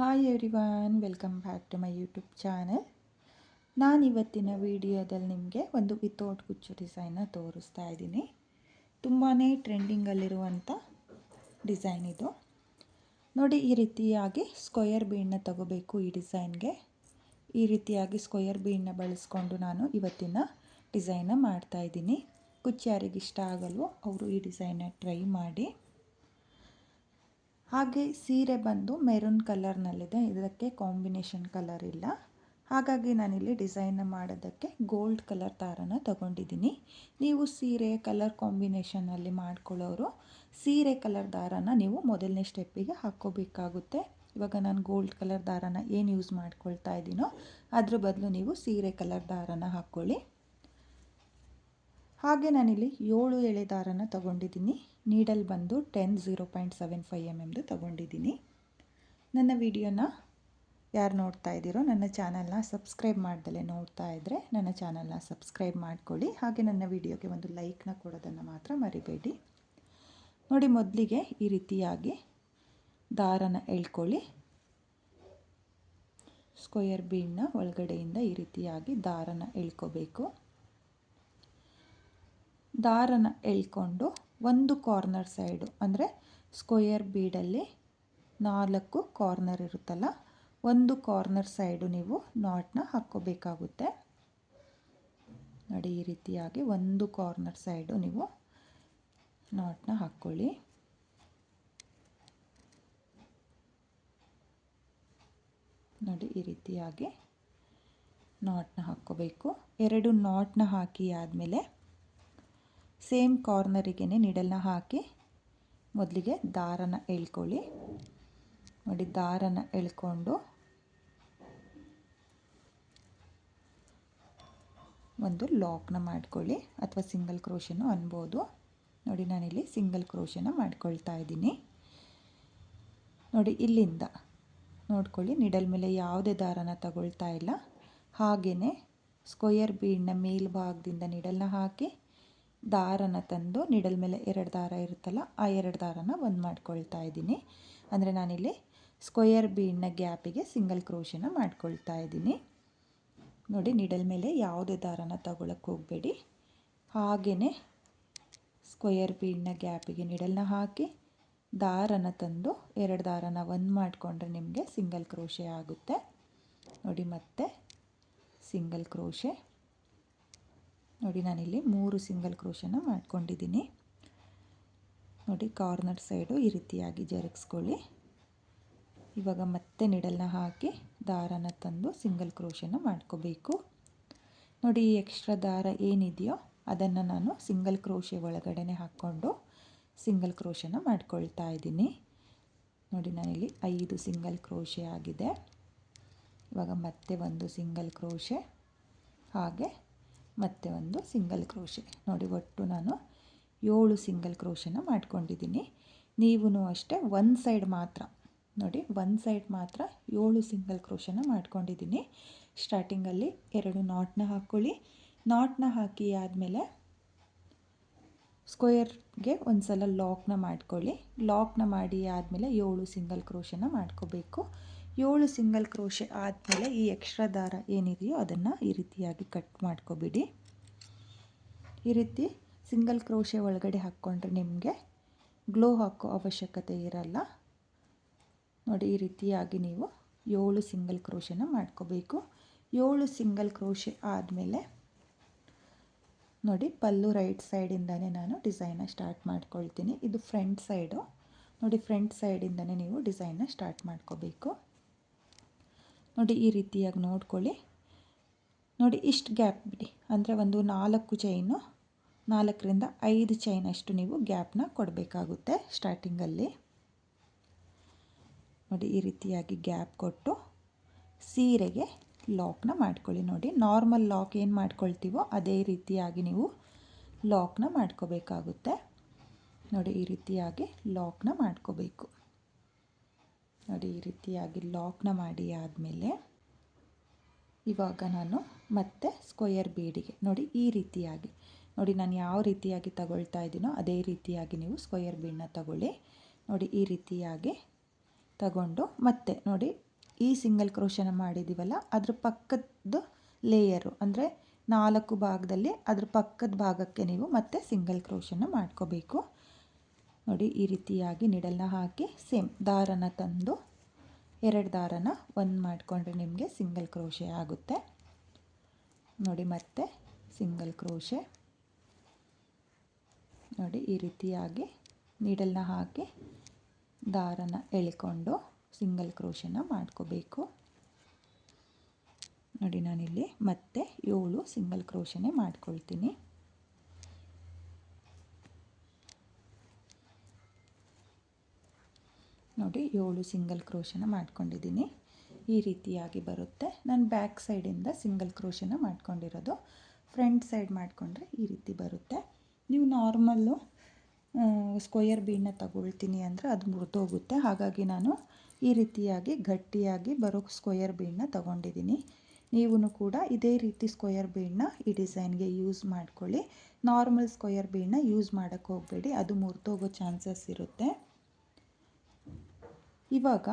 Hi everyone, welcome back to my YouTube channel. ನಾನು ಇವತ್ತಿನ ವಿಡಿಯೋದಲ್ಲಿ ನಿಮಗೆ ಒಂದು ವಿತೌಟ್ ಕುಚ್ಚು ಡಿಸೈನ್ನ ತೋರಿಸ್ತಾ ಇದ್ದೀನಿ. ತುಂಬಾ ಟ್ರೆಂಡಿಂಗಲ್ಲಿರುವಂಥ ಡಿಸೈನ್ ಇದು. ನೋಡಿ, ಈ ರೀತಿಯಾಗಿ ಸ್ಕ್ವೇರ್ ಬೀಡನ್ನ ತಗೋಬೇಕು. ಈ ಡಿಸೈನ್ಗೆ ಈ ರೀತಿಯಾಗಿ ಸ್ಕ್ವೇರ್ ಬೀಡನ್ನ ಬಳಸ್ಕೊಂಡು ನಾನು ಇವತ್ತಿನ ಡಿಸೈನ್ನ ಮಾಡ್ತಾಯಿದ್ದೀನಿ. ಕುಚ್ಚು ಯಾರಿಗೆ ಇಷ್ಟ ಆಗಲ್ವೋ ಅವರು ಈ ಡಿಸೈನ್ನ ಟ್ರೈ ಮಾಡಿ. ಹಾಗೆ ಸೀರೆ ಬಂದು ಮೆರೂನ್ ಕಲರ್ನಲ್ಲಿದೆ, ಇದಕ್ಕೆ ಕಾಂಬಿನೇಷನ್ ಕಲರ್ ಇಲ್ಲ. ಹಾಗಾಗಿ ನಾನಿಲ್ಲಿ ಡಿಸೈನ್ನ ಮಾಡೋದಕ್ಕೆ ಗೋಲ್ಡ್ ಕಲರ್ ದಾರನ ತಗೊಂಡಿದ್ದೀನಿ. ನೀವು ಸೀರೆ ಕಲರ್ ಕಾಂಬಿನೇಷನಲ್ಲಿ ಮಾಡ್ಕೊಳ್ಳೋರು ಸೀರೆ ಕಲರ್ ದಾರನ ನೀವು ಮೊದಲನೇ ಸ್ಟೆಪ್ಪಿಗೆ ಹಾಕ್ಕೋಬೇಕಾಗುತ್ತೆ. ಇವಾಗ ನಾನು ಗೋಲ್ಡ್ ಕಲರ್ ದಾರನ ಏನು ಯೂಸ್ ಮಾಡ್ಕೊಳ್ತಾ ಇದ್ದೀನೋ ಅದ್ರ ಬದಲು ನೀವು ಸೀರೆ ಕಲರ್ ದಾರನ ಹಾಕ್ಕೊಳ್ಳಿ. ಹಾಗೆ ನಾನಿಲ್ಲಿ 7 ಎಳೆ ದಾರನ ತಗೊಂಡಿದ್ದೀನಿ. ನೀಡಲ್ ಬಂದು 0.75 mm ತಗೊಂಡಿದ್ದೀನಿ. ನನ್ನ ವಿಡಿಯೋನ ಯಾರು ನೋಡ್ತಾ ಇದ್ದೀರೋ ನನ್ನ ಚಾನಲ್ನ ಸಬ್ಸ್ಕ್ರೈಬ್ ಮಾಡ್ದಲೇ ನೋಡ್ತಾ ಇದ್ದರೆ ನನ್ನ ಚಾನಲ್ನ ಸಬ್ಸ್ಕ್ರೈಬ್ ಮಾಡ್ಕೊಳ್ಳಿ. ಹಾಗೆ ನನ್ನ ವಿಡಿಯೋಗೆ ಒಂದು ಲೈಕ್ನ ಕೊಡೋದನ್ನು ಮಾತ್ರ ಮರಿಬೇಡಿ. ನೋಡಿ, ಮೊದಲಿಗೆ ಈ ರೀತಿಯಾಗಿ ದಾರನ ಎಳ್ಕೊಳ್ಳಿ. ಸ್ಕ್ವೇರ್ ಬೀಡನ್ನ ಒಳಗಡೆಯಿಂದ ಈ ರೀತಿಯಾಗಿ ದಾರನ ಎಳ್ಕೋಬೇಕು. ದಾರನ ಎಳ್ಕೊಂಡು ಒಂದು ಕಾರ್ನರ್ ಸೈಡು, ಅಂದರೆ ಸ್ಕ್ವೇರ್ ಬೀಡಲ್ಲಿ 4 ಕಾರ್ನರ್ ಇರುತ್ತಲ್ಲ, ಒಂದು ಕಾರ್ನರ್ ಸೈಡು ನೀವು ನಾಟ್ನ ಹಾಕ್ಕೋಬೇಕಾಗುತ್ತೆ. ನೋಡಿ, ಈ ರೀತಿಯಾಗಿ ಒಂದು ಕಾರ್ನರ್ ಸೈಡು ನೀವು ನಾಟ್ನ ಹಾಕ್ಕೊಳ್ಳಿ. ನೋಡಿ, ಈ ರೀತಿಯಾಗಿ ನಾಟ್ನ ಹಾಕ್ಕೋಬೇಕು. 2 ನಾಟ್ನ ಹಾಕಿ ಆದಮೇಲೆ ಸೇಮ್ ಕಾರ್ನರಿಗೆ ನೀಡಲ್ನ ಹಾಕಿ ಮೊದಲಿಗೆ ದಾರನ ಎಳ್ಕೊಳ್ಳಿ. ನೋಡಿ, ದಾರನ ಎಳ್ಕೊಂಡು ಒಂದು ಲಾಕ್ನ ಮಾಡ್ಕೊಳ್ಳಿ, ಅಥವಾ ಸಿಂಗಲ್ ಕ್ರೋಶನೂ ಅನ್ಬೋದು. ನೋಡಿ, ನಾನಿಲ್ಲಿ ಸಿಂಗಲ್ ಕ್ರೋಶನ ಮಾಡ್ಕೊಳ್ತಾ ಇದ್ದೀನಿ. ನೋಡಿ, ಇಲ್ಲಿಂದ ನೋಡ್ಕೊಳ್ಳಿ, ನಿಡಲ್ ಮೇಲೆ ಯಾವುದೇ ದಾರನ ತಗೊಳ್ತಾ ಇಲ್ಲ. ಹಾಗೆಯೇ ಸ್ಕ್ವೇರ್ ಬೀಡನ್ನ ಮೇಲ್ಭಾಗದಿಂದ ನಿಡಲ್ನ ಹಾಕಿ ದಾರನ ತಂದು ನಿಡಲ್ ಮೇಲೆ 2 ದಾರ ಇರುತ್ತಲ್ಲ, ಆ 2 ದಾರನ ಒಂದು ಮಾಡ್ಕೊಳ್ತಾ ಇದ್ದೀನಿ. ಅಂದರೆ ನಾನಿಲ್ಲಿ ಸ್ಕ್ವೇರ್ ಬೀಡನ್ನ ಗ್ಯಾಪಿಗೆ ಸಿಂಗಲ್ ಕ್ರೋಶನ ಮಾಡ್ಕೊಳ್ತಾ ಇದ್ದೀನಿ. ನೋಡಿ, ನಿಡಲ್ ಮೇಲೆ ಯಾವುದೇ ದಾರನ ತಗೊಳಕ್ಕೆ ಹೋಗಬೇಡಿ. ಹಾಗೆಯೇ ಸ್ಕ್ವೇರ್ ಬೀಡನ್ನ ಗ್ಯಾಪಿಗೆ ನಿಡಲ್ನ ಹಾಕಿ ದಾರನ ತಂದು 2 ದಾರನ ಒಂದು ಮಾಡಿಕೊಂಡ್ರೆ ನಿಮಗೆ ಸಿಂಗಲ್ ಕ್ರೋಶೆ ಆಗುತ್ತೆ. ನೋಡಿ, ಮತ್ತೆ ಸಿಂಗಲ್ ಕ್ರೋಶೆ. ನೋಡಿ, ನಾನಿಲ್ಲಿ 3 ಸಿಂಗಲ್ ಕ್ರೋಶನ ಮಾಡ್ಕೊಂಡಿದ್ದೀನಿ. ನೋಡಿ, ಕಾರ್ನರ್ ಸೈಡು ಈ ರೀತಿಯಾಗಿ ಜರುಗಿಸ್ಕೊಳ್ಳಿ. ಇವಾಗ ಮತ್ತೆ ನಿಡಲ್ನ ಹಾಕಿ ದಾರನ ತಂದು ಸಿಂಗಲ್ ಕ್ರೋಶನ ಮಾಡ್ಕೋಬೇಕು. ನೋಡಿ, ಈ ಎಕ್ಸ್ಟ್ರಾ ದಾರ ಏನಿದೆಯೋ ಅದನ್ನು ನಾನು ಸಿಂಗಲ್ ಕ್ರೋಶೆ ಒಳಗಡೆ ಹಾಕ್ಕೊಂಡು ಸಿಂಗಲ್ ಕ್ರೋಶನ ಮಾಡ್ಕೊಳ್ತಾ ಇದ್ದೀನಿ. ನೋಡಿ, ನಾನಿಲ್ಲಿ 5 ಸಿಂಗಲ್ ಕ್ರೋಶೆ ಆಗಿದೆ. ಇವಾಗ ಮತ್ತೆ ಒಂದು ಸಿಂಗಲ್ ಕ್ರೋಶೆ, ಹಾಗೆ ಮತ್ತೆ ಒಂದು ಸಿಂಗಲ್ ಕ್ರೋಶೆ. ನೋಡಿ, ಒಟ್ಟು ನಾನು 7 ಸಿಂಗಲ್ ಕ್ರೋಶನ ಮಾಡ್ಕೊಂಡಿದ್ದೀನಿ. ನೀವೂ ಅಷ್ಟೇ ಒಂದು ಸೈಡ್ ಮಾತ್ರ, ನೋಡಿ ಒಂದು ಸೈಡ್ ಮಾತ್ರ 7 ಸಿಂಗಲ್ ಕ್ರೋಶನ ಮಾಡ್ಕೊಂಡಿದ್ದೀನಿ. ಸ್ಟಾರ್ಟಿಂಗಲ್ಲಿ 2 ನಾಟ್ನ ಹಾಕ್ಕೊಳ್ಳಿ. ನಾಟ್ನ ಹಾಕಿ ಆದಮೇಲೆ ಸ್ಕ್ವೇರ್ಗೆ ಒಂದು ಸಲ ಲಾಕ್ನ ಮಾಡ್ಕೊಳ್ಳಿ. ಲಾಕ್ನ ಮಾಡಿ ಆದಮೇಲೆ 7 ಸಿಂಗಲ್ ಕ್ರೋಶನ ಮಾಡ್ಕೋಬೇಕು. 7 ಸಿಂಗಲ್ ಕ್ರೋಶೆ ಆದಮೇಲೆ ಈ ಎಕ್ಸ್ಟ್ರಾ ದಾರ ಏನಿದೆಯೋ ಅದನ್ನು ಈ ರೀತಿಯಾಗಿ ಕಟ್ ಮಾಡ್ಕೊಬಿಡಿ. ಈ ರೀತಿ ಸಿಂಗಲ್ ಕ್ರೋಶೆ ಒಳಗಡೆ ಹಾಕ್ಕೊಂಡ್ರೆ ನಿಮಗೆ ಗ್ಲೋ ಹಾಕೋ ಅವಶ್ಯಕತೆ ಇರಲ್ಲ. ನೋಡಿ, ಈ ರೀತಿಯಾಗಿ ನೀವು 7 ಸಿಂಗಲ್ ಕ್ರೋಶನ ಮಾಡ್ಕೋಬೇಕು. 7 ಸಿಂಗಲ್ ಕ್ರೋಶೆ ಆದಮೇಲೆ ನೋಡಿ, ಪಲ್ಲು ರೈಟ್ ಸೈಡಿಂದನೇ ನಾನು ಡಿಸೈನ್ನ ಸ್ಟಾರ್ಟ್ ಮಾಡ್ಕೊಳ್ತೀನಿ. ಇದು ಫ್ರಂಟ್ ಸೈಡು. ನೋಡಿ, ಫ್ರಂಟ್ ಸೈಡಿಂದನೇ ನೀವು ಡಿಸೈನ್ನ ಸ್ಟಾರ್ಟ್ ಮಾಡ್ಕೋಬೇಕು. ನೋಡಿ, ಈ ರೀತಿಯಾಗಿ ನೋಡ್ಕೊಳ್ಳಿ. ನೋಡಿ, ಇಷ್ಟು ಗ್ಯಾಪ್ ಬಿಡಿ, ಅಂದರೆ ಒಂದು 4 ಚೈನು, 4ರಿಂದ 5 ಚೈನ್ ಅಷ್ಟು ನೀವು ಗ್ಯಾಪ್ನ ಕೊಡಬೇಕಾಗುತ್ತೆ ಸ್ಟಾರ್ಟಿಂಗಲ್ಲಿ. ನೋಡಿ, ಈ ರೀತಿಯಾಗಿ ಗ್ಯಾಪ್ ಕೊಟ್ಟು ಸೀರೆಗೆ ಲಾಕ್ನ ಮಾಡ್ಕೊಳ್ಳಿ. ನೋಡಿ, ನಾರ್ಮಲ್ ಲಾಕ್ ಏನು ಮಾಡ್ಕೊಳ್ತೀವೋ ಅದೇ ರೀತಿಯಾಗಿ ನೀವು ಲಾಕ್ನ ಮಾಡ್ಕೋಬೇಕಾಗುತ್ತೆ. ನೋಡಿ, ಈ ರೀತಿಯಾಗಿ ಲಾಕ್ನ ಮಾಡ್ಕೋಬೇಕು. ನೋಡಿ, ಈ ರೀತಿಯಾಗಿ ಲಾಕ್ನ ಮಾಡಿ ಆದಮೇಲೆ ಇವಾಗ ನಾನು ಮತ್ತೆ ಸ್ಕ್ವೇರ್ ಬೀಡಿಗೆ ನೋಡಿ ಈ ರೀತಿಯಾಗಿ, ನೋಡಿ ನಾನು ಯಾವ ರೀತಿಯಾಗಿ ತಗೊಳ್ತಾ ಇದ್ದೀನೋ ಅದೇ ರೀತಿಯಾಗಿ ನೀವು ಸ್ಕ್ವೇರ್ ಬೀಡನ್ನ ತಗೊಳ್ಳಿ. ನೋಡಿ, ಈ ರೀತಿಯಾಗಿ ತಗೊಂಡು ಮತ್ತೆ ನೋಡಿ ಈ ಸಿಂಗಲ್ ಕ್ರೋಶನ ಮಾಡಿದ್ದೀವಲ್ಲ ಅದ್ರ ಪಕ್ಕದ ಲೇಯರು ಅಂದರೆ 4 ಭಾಗದಲ್ಲಿ ಅದ್ರ ಪಕ್ಕದ ಭಾಗಕ್ಕೆ ನೀವು ಮತ್ತೆ ಸಿಂಗಲ್ ಕ್ರೋಶನ ಮಾಡ್ಕೋಬೇಕು. ನೋಡಿ ಈ ರೀತಿಯಾಗಿ ನೀಡಲ್ನ ಹಾಕಿ ಸೇಮ್ ದಾರನ ತಂದು 2 ದಾರನ ಒಂದು ಮಾಡಿಕೊಂಡ್ರೆ ನಿಮಗೆ ಸಿಂಗಲ್ ಕ್ರೋಶೆ ಆಗುತ್ತೆ. ನೋಡಿ ಮತ್ತೆ ಸಿಂಗಲ್ ಕ್ರೋಶೆ. ನೋಡಿ ಈ ರೀತಿಯಾಗಿ ನೀಡಲ್ನ ಹಾಕಿ ದಾರನ ಎಳ್ಕೊಂಡು ಸಿಂಗಲ್ ಕ್ರೋಶನ ಮಾಡ್ಕೋಬೇಕು. ನೋಡಿ ನಾನಿಲ್ಲಿ ಮತ್ತೆ 7 ಸಿಂಗಲ್ ಕ್ರೋಶನೆ ಮಾಡ್ಕೊಳ್ತೀನಿ. ನೋಡಿ 7 ಸಿಂಗಲ್ ಕ್ರೋಶನ ಮಾಡ್ಕೊಂಡಿದ್ದೀನಿ. ಈ ರೀತಿಯಾಗಿ ಬರುತ್ತೆ. ನಾನು ಬ್ಯಾಕ್ ಸೈಡಿಂದ ಸಿಂಗಲ್ ಕ್ರೋಶನ ಮಾಡ್ಕೊಂಡಿರೋದು. ಫ್ರಂಟ್ ಸೈಡ್ ಮಾಡಿಕೊಂಡ್ರೆ ಈ ರೀತಿ ಬರುತ್ತೆ. ನೀವು ನಾರ್ಮಲ್ಲು ಸ್ಕ್ವಯರ್ ಬೀಡನ್ನ ತಗೊಳ್ತೀನಿ ಅಂದರೆ ಅದು ಮುರಿದೋಗುತ್ತೆ. ಹಾಗಾಗಿ ನಾನು ಈ ರೀತಿಯಾಗಿ ಗಟ್ಟಿಯಾಗಿ ಬರೋ ಸ್ಕ್ವಯರ್ ಬೀಡನ್ನ ತಗೊಂಡಿದ್ದೀನಿ. ನೀವು ಕೂಡ ಇದೇ ರೀತಿ ಸ್ಕ್ವಯರ್ ಬೀಡನ್ನ ಈ ಡಿಸೈನ್ಗೆ ಯೂಸ್ ಮಾಡ್ಕೊಳ್ಳಿ. ನಾರ್ಮಲ್ ಸ್ಕ್ವಯರ್ ಬೀಡನ್ನ ಯೂಸ್ ಮಾಡೋಕ್ಕೆ ಹೋಗಬೇಡಿ, ಅದು ಮುರಿದೋಗೋ ಚಾನ್ಸಸ್ ಇರುತ್ತೆ. ಇವಾಗ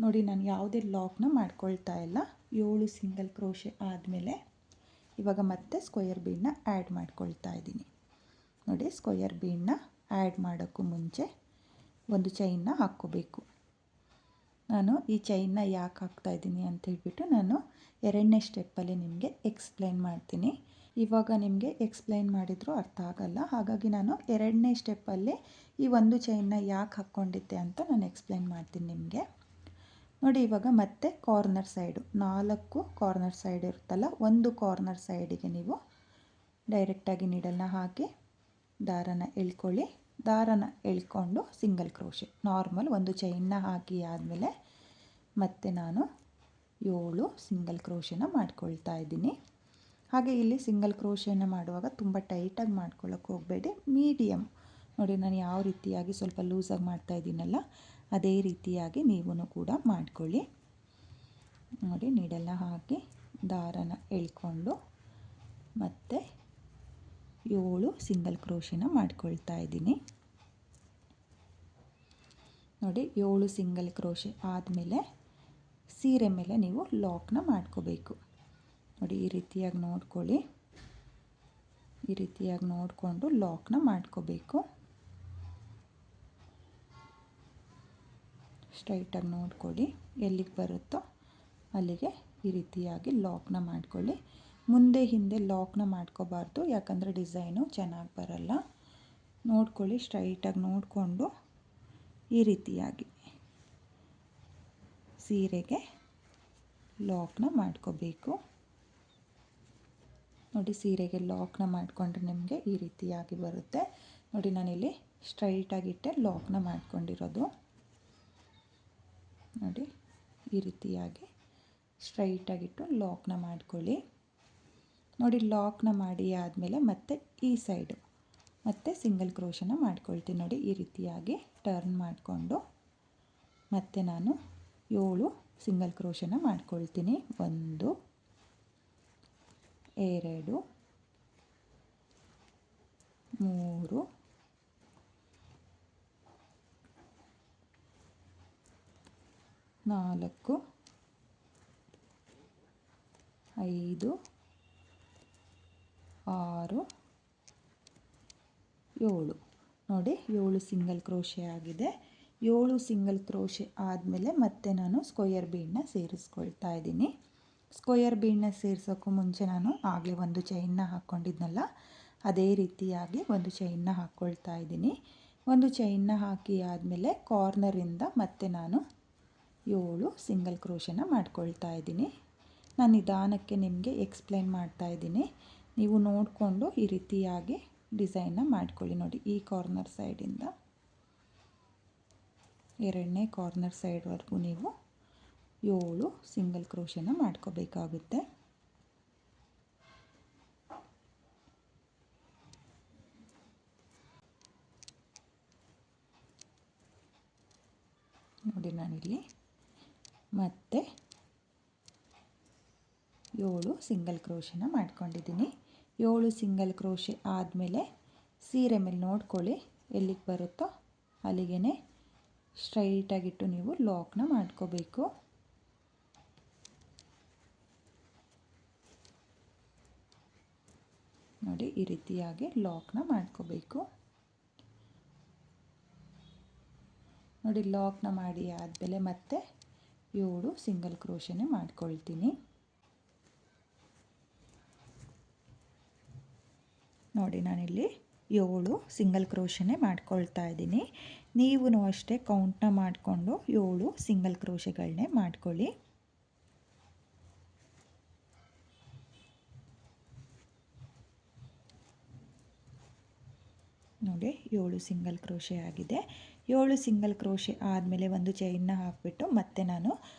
ನೋಡಿ ನಾನು ಯಾವುದೇ ಲಾಕ್ನ ಮಾಡ್ಕೊಳ್ತಾ ಇಲ್ಲ. 7 ಸಿಂಗಲ್ ಕ್ರೋಶೆ ಆದಮೇಲೆ ಇವಾಗ ಮತ್ತೆ ಸ್ಕ್ವಯರ್ ಬೀಡನ್ನ ಆ್ಯಡ್ ಮಾಡ್ಕೊಳ್ತಾ ಇದ್ದೀನಿ. ನೋಡಿ ಸ್ಕ್ವಯರ್ ಬೀಡನ್ನ ಆ್ಯಡ್ ಮಾಡೋಕ್ಕೂ ಮುಂಚೆ ಒಂದು ಚೈನ್ನ ಹಾಕ್ಕೋಬೇಕು. ನಾನು ಈ ಚೈನ್ನ ಯಾಕೆ ಹಾಕ್ತಾಯಿದ್ದೀನಿ ಅಂತ ಹೇಳ್ಬಿಟ್ಟು ನಾನು 2ನೇ ಸ್ಟೆಪ್ಪಲ್ಲಿ ನಿಮಗೆ ಎಕ್ಸ್ಪ್ಲೈನ್ ಮಾಡ್ತೀನಿ. ಇವಾಗ ನಿಮಗೆ ಎಕ್ಸ್ಪ್ಲೈನ್ ಮಾಡಿದರೂ ಅರ್ಥ ಆಗಲ್ಲ. ಹಾಗಾಗಿ ನಾನು 2ನೇ ಸ್ಟೆಪ್ಪಲ್ಲಿ ಈ ಒಂದು ಚೈನ್ನ ಯಾಕೆ ಹಾಕ್ಕೊಂಡಿದ್ದೆ ಅಂತ ನಾನು ಎಕ್ಸ್ಪ್ಲೈನ್ ಮಾಡ್ತೀನಿ ನಿಮಗೆ. ನೋಡಿ ಇವಾಗ ಮತ್ತೆ ಕಾರ್ನರ್ ಸೈಡು 4 ಕಾರ್ನರ್ ಸೈಡ್ ಇರುತ್ತಲ್ಲ, ಒಂದು ಕಾರ್ನರ್ ಸೈಡಿಗೆ ನೀವು ಡೈರೆಕ್ಟಾಗಿ ನೀಡಲ್ನ ಹಾಕಿ ದಾರನ ಎಳ್ಕೊಳ್ಳಿ. ದಾರನ ಎಳ್ಕೊಂಡು ಸಿಂಗಲ್ ಕ್ರೋಶೆ ನಾರ್ಮಲ್ ಒಂದು ಚೈನ್ನ ಹಾಕಿ ಆದಮೇಲೆ ಮತ್ತೆ ನಾನು 7 ಸಿಂಗಲ್ ಕ್ರೋಶೆನ ಮಾಡ್ಕೊಳ್ತಾ ಇದ್ದೀನಿ. ಹಾಗೆ ಇಲ್ಲಿ ಸಿಂಗಲ್ ಕ್ರೋಶೆನ ಮಾಡುವಾಗ ತುಂಬ ಟೈಟಾಗಿ ಮಾಡ್ಕೊಳ್ಳೋಕೆ ಹೋಗಬೇಡಿ, ಮೀಡಿಯಮ್. ನೋಡಿ ನಾನು ಯಾವ ರೀತಿಯಾಗಿ ಸ್ವಲ್ಪ ಲೂಸಾಗಿ ಮಾಡ್ತಾ ಇದ್ದೀನಲ್ಲ ಅದೇ ರೀತಿಯಾಗಿ ನೀವು ಕೂಡ ಮಾಡ್ಕೊಳ್ಳಿ. ನೋಡಿ ನೀಡಲ್ನ ಹಾಕಿ ದಾರನ ಎಳ್ಕೊಂಡು ಮತ್ತೆ 7 ಸಿಂಗಲ್ ಕ್ರೋಶೆನ ಮಾಡ್ಕೊಳ್ತಾ ಇದ್ದೀನಿ. ನೋಡಿ 7 ಸಿಂಗಲ್ ಕ್ರೋಶೆ ಆದಮೇಲೆ ಸೀರೆ ಮೇಲೆ ನೀವು ಲಾಕ್ನ ಮಾಡ್ಕೋಬೇಕು. ನೋಡಿ ಈ ರೀತಿಯಾಗಿ ನೋಡ್ಕೊಳ್ಳಿ. ಈ ರೀತಿಯಾಗಿ ನೋಡಿಕೊಂಡು ಲಾಕ್ನ ಮಾಡ್ಕೋಬೇಕು. ಸ್ಟ್ರೈಟಾಗಿ ನೋಡ್ಕೊಳ್ಳಿ, ಎಲ್ಲಿಗೆ ಬರುತ್ತೋ ಅಲ್ಲಿಗೆ ಈ ರೀತಿಯಾಗಿ ಲಾಕ್ನ ಮಾಡ್ಕೊಳ್ಳಿ. ಮುಂದೆ ಹಿಂದೆ ಲಾಕ್ನ ಮಾಡ್ಕೋಬಾರ್ದು, ಯಾಕಂದರೆ ಡಿಸೈನು ಚೆನ್ನಾಗಿ ಬರಲ್ಲ. ನೋಡ್ಕೊಳ್ಳಿ, ಸ್ಟ್ರೈಟಾಗಿ ನೋಡಿಕೊಂಡು ಈ ರೀತಿಯಾಗಿ ಸೀರೆಗೆ ಲಾಕ್ನ ಮಾಡ್ಕೋಬೇಕು. ನೋಡಿ ಸೀರೆಗೆ ಲಾಕ್ನ ಮಾಡಿಕೊಂಡ್ರೆ ನಿಮಗೆ ಈ ರೀತಿಯಾಗಿ ಬರುತ್ತೆ. ನೋಡಿ ನಾನಿಲ್ಲಿ ಸ್ಟ್ರೈಟಾಗಿಟ್ಟೆ ಲಾಕ್ನ ಮಾಡ್ಕೊಂಡಿರೋದು. ನೋಡಿ ಈ ರೀತಿಯಾಗಿ ಸ್ಟ್ರೈಟಾಗಿಟ್ಟು ಲಾಕ್ನ ಮಾಡ್ಕೊಳ್ಳಿ. ನೋಡಿ ಲಾಕ್ನ ಮಾಡಿ ಆದಮೇಲೆ ಮತ್ತೆ ಈ ಸೈಡು ಮತ್ತೆ ಸಿಂಗಲ್ ಕ್ರೋಶನ ಮಾಡ್ಕೊಳ್ತೀನಿ. ನೋಡಿ ಈ ರೀತಿಯಾಗಿ ಟರ್ನ್ ಮಾಡಿಕೊಂಡು ಮತ್ತೆ ನಾನು 7 ಸಿಂಗಲ್ ಕ್ರೋಶನ ಮಾಡ್ಕೊಳ್ತೀನಿ. 1 2 3 4 5 6 7. ನೋಡಿ 7 ಸಿಂಗಲ್ ಕ್ರೋಶೆ ಆಗಿದೆ. 7 ಸಿಂಗಲ್ ಕ್ರೋಶೆ ಆದಮೇಲೆ ಮತ್ತೆ ನಾನು ಸ್ಕ್ವಯರ್ ಬೀಡನ್ನ ಸೇರಿಸ್ಕೊಳ್ತಾ ಇದ್ದೀನಿ. ಸ್ಕ್ವಯರ್ ಬೀಡನ್ನ ಸೇರಿಸೋಕ್ಕೂ ಮುಂಚೆ ನಾನು ಆಗಲೇ ಒಂದು ಚೈನ್ನ ಹಾಕ್ಕೊಂಡಿದ್ನಲ್ಲ, ಅದೇ ರೀತಿಯಾಗಿ ಒಂದು ಚೈನ್ನ ಹಾಕ್ಕೊಳ್ತಾ ಇದ್ದೀನಿ. ಒಂದು ಚೈನ್ನ ಹಾಕಿ ಆದಮೇಲೆ ಕಾರ್ನರಿಂದ ಮತ್ತೆ ನಾನು 7 ಸಿಂಗಲ್ ಕ್ರೋಶನ ಮಾಡ್ಕೊಳ್ತಾ ಇದ್ದೀನಿ. ನಾನು ನಿಧಾನಕ್ಕೆ ನಿಮಗೆ ಎಕ್ಸ್ಪ್ಲೈನ್ ಮಾಡ್ತಾ ಇದ್ದೀನಿ, ನೀವು ನೋಡಿಕೊಂಡು ಈ ರೀತಿಯಾಗಿ ಡಿಸೈನ್ನ ಮಾಡ್ಕೊಳ್ಳಿ. ನೋಡಿ ಈ ಕಾರ್ನರ್ ಸೈಡಿಂದ 2ನೇ ಕಾರ್ನರ್ ಸೈಡ್ವರೆಗೂ ನೀವು 7 ಸಿಂಗಲ್ ಕ್ರೋಶನ ಮಾಡ್ಕೋಬೇಕಾಗುತ್ತೆ. ನೋಡಿ ನಾನಿಲ್ಲಿ ಮತ್ತೆ 7 ಸಿಂಗಲ್ ಕ್ರೋಶನ ಮಾಡ್ಕೊಂಡಿದ್ದೀನಿ. 7 ಸಿಂಗಲ್ ಕ್ರೋಶೆ ಆದಮೇಲೆ ಸೀರೆ ಮೇಲೆ ನೋಡ್ಕೊಳ್ಳಿ, ಎಲ್ಲಿಗೆ ಬರುತ್ತೋ ಅಲ್ಲಿಗೆ ಸ್ಟ್ರೈಟಾಗಿಟ್ಟು ನೀವು ಲಾಕ್ನ ಮಾಡ್ಕೋಬೇಕು. ನೋಡಿ ಈ ರೀತಿಯಾಗಿ ಲಾಕ್ನ ಮಾಡ್ಕೋಬೇಕು. ನೋಡಿ ಲಾಕ್ನ ಮಾಡಿ ಆದಮೇಲೆ ಮತ್ತೆ 7 ಸಿಂಗಲ್ ಕ್ರೋಶನೇ ಮಾಡ್ಕೊಳ್ತೀನಿ. ನೋಡಿ ನಾನಿಲ್ಲಿ 7 ಸಿಂಗಲ್ ಕ್ರೋಶನೇ ಮಾಡ್ಕೊಳ್ತಾ ಇದ್ದೀನಿ. ನೀವು ಅಷ್ಟೇ ಕೌಂಟ್ನ ಮಾಡಿಕೊಂಡು 7 ಸಿಂಗಲ್ ಕ್ರೋಶೆಗಳನ್ನೇ ಮಾಡ್ಕೊಳ್ಳಿ. ನೋಡಿ 7 ಸಿಂಗಲ್ ಕ್ರೋಶೆ ಆಗಿದೆ. 7 ಸಿಂಗಲ್ ಕ್ರೋಶೆ ಆದಮೇಲೆ ಒಂದು ಚೈನ್ನ ಹಾಕಿಬಿಟ್ಟು ಮತ್ತೆ ನಾನು